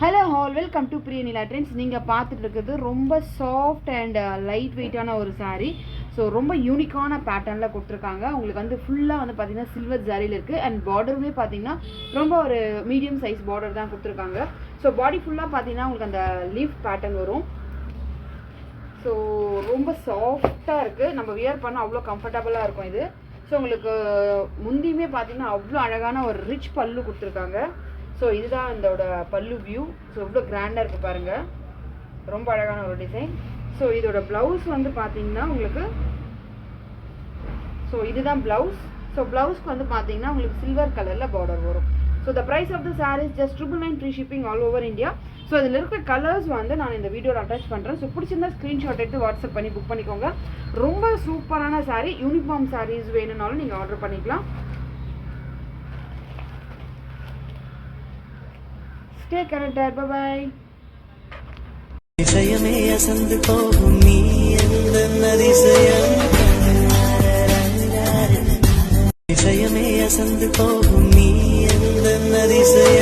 Hello all, welcome to பிரிய நிலா trends. நீங்கள் பார்த்துட்டு இருக்கிறது ரொம்ப சாஃப்ட் அண்ட் லைட் வெயிட்டான ஒரு சாரீ. ஸோ ரொம்ப யூனிக்கான பேட்டர்னில் கொடுத்துருக்காங்க. உங்களுக்கு வந்து ஃபுல்லாக வந்து பார்த்தீங்கன்னா சில்வர் ஜாரியில் இருக்குது. அண்ட் பார்டருமே பார்த்தீங்கன்னா ரொம்ப ஒரு மீடியம் சைஸ் பார்டர் தான் கொடுத்துருக்காங்க. ஸோ பாடி ஃபுல்லாக பார்த்தீங்கன்னா உங்களுக்கு அந்த லீஃப் பேட்டர்ன் வரும். ஸோ ரொம்ப சாஃப்டாக இருக்குது. நம்ம வியர் பண்ணால் அவ்வளோ கம்ஃபர்டபுளாக இருக்கும் இது. ஸோ உங்களுக்கு முந்தியுமே பார்த்தீங்கன்னா அவ்வளோ அழகான ஒரு ரிச் பல்லு கொடுத்துருக்காங்க. ஸோ இதுதான் இதோட பல்லு வியூ. ஸோ இவ்வளோ கிராண்டாக இருக்குது பாருங்கள், ரொம்ப அழகான ஒரு டிசைன். ஸோ இதோட ப்ளவுஸ் வந்து பார்த்தீங்கன்னா உங்களுக்கு இதுதான் ப்ளவுஸ். ஸோ ப்ளவுஸ்க்கு வந்து பார்த்தீங்கன்னா உங்களுக்கு சில்வர் கலரில் பார்டர் வரும். So the price of the saree is just 999 free shipping all over India. So இதில் இருக்கிற கலர்ஸ் வந்து நான் இந்த வீடியோவில் அட்டாச் பண்ணுறேன். ஸோ பிடிச்சிருந்தா ஸ்க்ரீன்ஷாட் எடுத்து வாட்ஸ்அப் பண்ணி புக் பண்ணிக்கோங்க. ரொம்ப சூப்பரான சாரீ. யூனிஃபார்ம் சாரீஸ் வேணும்னாலும் நீங்கள் ஆர்டர் பண்ணிக்கலாம். Stay connected. Bye bye. அதிசயமே அசந்து போகும் நீ எந்த அதிசயம், அதிசயமே அசந்து போகும் நீ எந்த அதிசயம்.